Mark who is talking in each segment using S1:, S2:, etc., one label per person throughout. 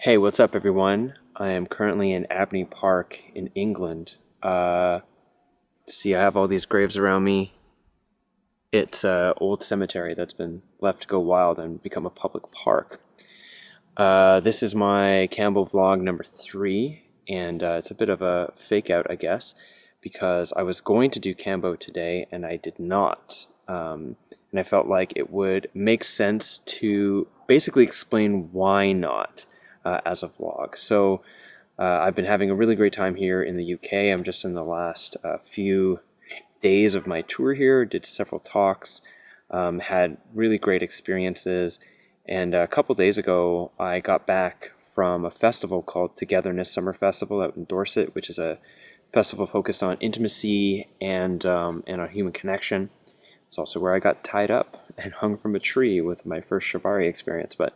S1: Hey, what's up, everyone? I am currently in Abney Park in England. See, I have all these graves around me. It's an old cemetery that's been left to go wild and become a public park. This is my Kambo vlog number 3, and it's a bit of a fake out, I guess, because I was going to do Kambo today and I did not. And I felt like it would make sense to basically explain why not as a vlog. So I've been having a really great time here in the UK. I'm just in the last few days of my tour here, did several talks, had really great experiences. And a couple days ago, I got back from a festival called Togetherness Summer Festival out in Dorset, which is a festival focused on intimacy and on human connection. It's also where I got tied up and hung from a tree with my first shibari experience, but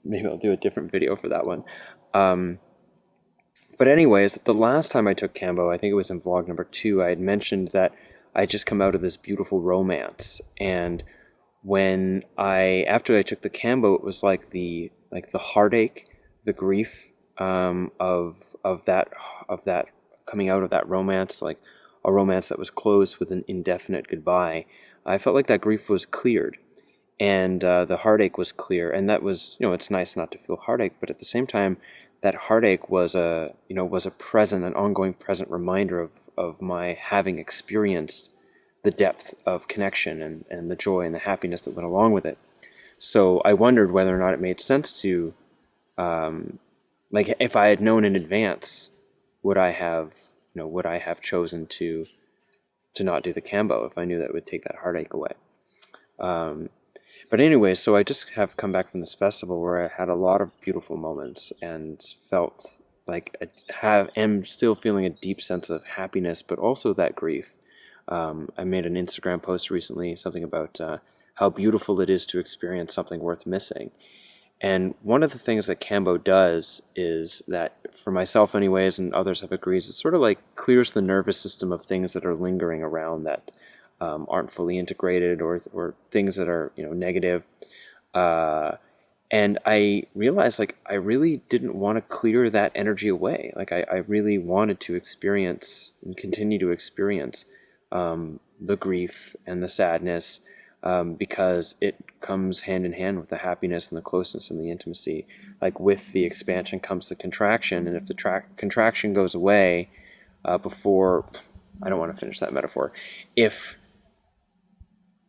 S1: maybe I'll do a different video for that one. But anyways, the last time I took Kambo, I think it was in vlog number 2, I had mentioned that I had just come out of this beautiful romance, and after I took the Kambo, it was like the heartache, the grief of that coming out of that romance, like a romance that was closed with an indefinite goodbye. I felt like that grief was cleared, and the heartache was clear, and that was, it's nice not to feel heartache, but at the same time, that heartache was an ongoing present reminder of my having experienced the depth of connection and the joy and the happiness that went along with it. So I wondered whether or not it made sense to, if I had known in advance, would I have chosen to not do the Kambo if I knew that it would take that heartache away. But anyway, so I just have come back from this festival where I had a lot of beautiful moments and felt like am still feeling a deep sense of happiness, but also that grief. I made an Instagram post recently, something about how beautiful it is to experience something worth missing. And one of the things that Kambo does is that, for myself anyways, and others have agreed, it sort of like clears the nervous system of things that are lingering around that aren't fully integrated, or things that are negative. And I realized I really didn't want to clear that energy away. I really wanted to experience and continue to experience the grief and the sadness, because it comes hand in hand with the happiness and the closeness and the intimacy. Like, with the expansion comes the contraction, and if the contraction goes away before, I don't want to finish that metaphor.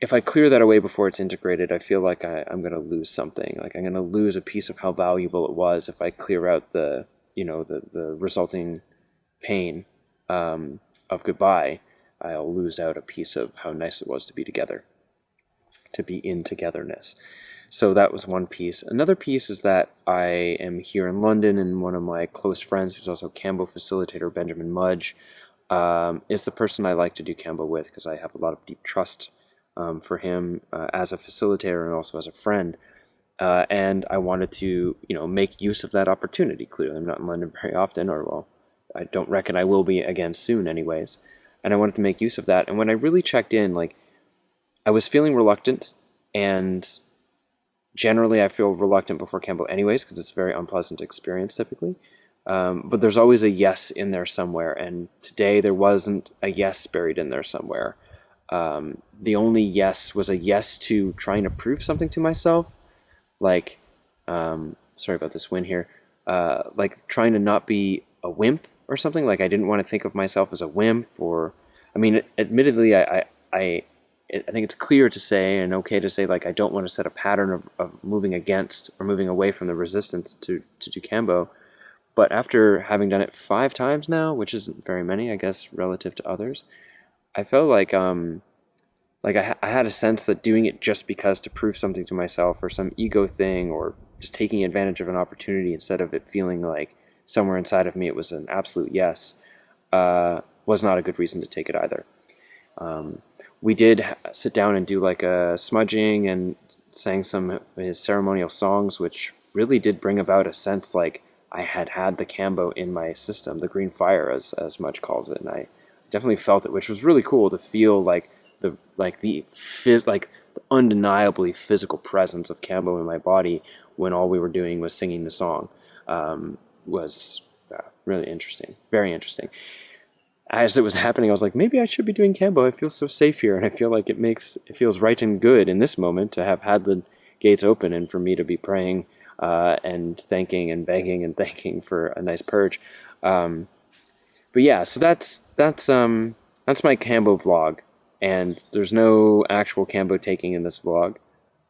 S1: If I clear that away before it's integrated, I feel like I'm going to lose something. Like, I'm going to lose a piece of how valuable it was if I clear out the resulting pain of goodbye. I'll lose out a piece of how nice it was to be together, to be in togetherness. So that was one piece. Another piece is that I am here in London, and one of my close friends, who's also Kambo facilitator, Benjamin Mudge, is the person I like to do Kambo with, because I have a lot of deep trust for him as a facilitator and also as a friend. And I wanted to, make use of that opportunity. Clearly, I'm not in London very often, or, well, I don't reckon I will be again soon anyways. And I wanted to make use of that. And when I really checked in, I was feeling reluctant, and generally I feel reluctant before Kambo anyways, because it's a very unpleasant experience typically. But there's always a yes in there somewhere, and today there wasn't a yes buried in there somewhere. The only yes was a yes to trying to prove something to myself, sorry about this win here, trying to not be a wimp or something. I didn't want to think of myself as a wimp, or, admittedly, I think it's clear to say, and okay to say, I don't want to set a pattern of moving against or moving away from the resistance to do Kambo. But after having done it 5 times now, which isn't very many, I guess, relative to others, I felt I had a sense that doing it just because to prove something to myself, or some ego thing, or just taking advantage of an opportunity instead of it feeling like somewhere inside of me it was an absolute yes, was not a good reason to take it either. We did sit down and do a smudging and sang some of his ceremonial songs, which really did bring about a sense I had the Kambo in my system, the green fire, as Mudge calls it, and I definitely felt it, which was really cool to feel the undeniably physical presence of Kambo in my body when all we were doing was singing the song, was really interesting, very interesting. As it was happening, I was like, maybe I should be doing Kambo. I feel so safe here, and I feel like it feels right and good in this moment to have had the gates open and for me to be praying and thanking and begging and thanking for a nice purge. But yeah, so that's my Kambo vlog, and there's no actual Kambo taking in this vlog,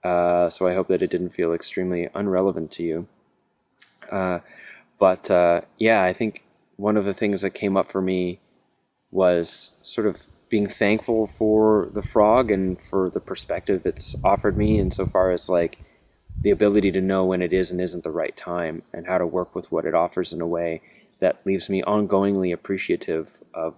S1: so I hope that it didn't feel extremely unrelevant to you. But yeah, I think one of the things that came up for me was sort of being thankful for the frog and for the perspective it's offered me insofar as like the ability to know when it is and isn't the right time, and how to work with what it offers in a way that leaves me ongoingly appreciative of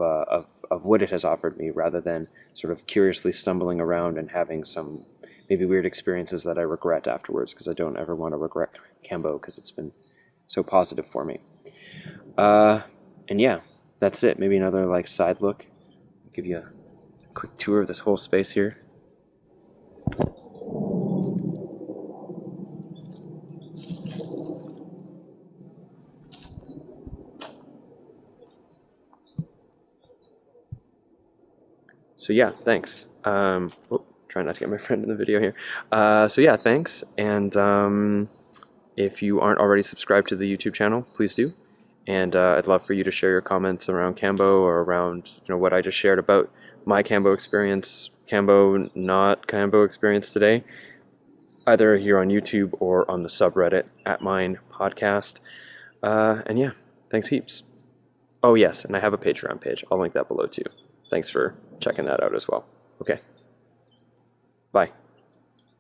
S1: what it has offered me, rather than sort of curiously stumbling around and having some maybe weird experiences that I regret afterwards, because I don't ever want to regret Kambo because it's been so positive for me. And yeah, that's it. Maybe another like side look. I'll give you a quick tour of this whole space here. So yeah, thanks. Trying not to get my friend in the video here. So yeah, thanks. And if you aren't already subscribed to the YouTube channel, please do. And I'd love for you to share your comments around Kambo, or around what I just shared about my Kambo experience, Kambo not Kambo experience today, either here on YouTube or on the subreddit @mine podcast. And yeah, thanks heaps. Oh yes, and I have a Patreon page. I'll link that below too. Thanks for checking that out as well. Okay. Bye.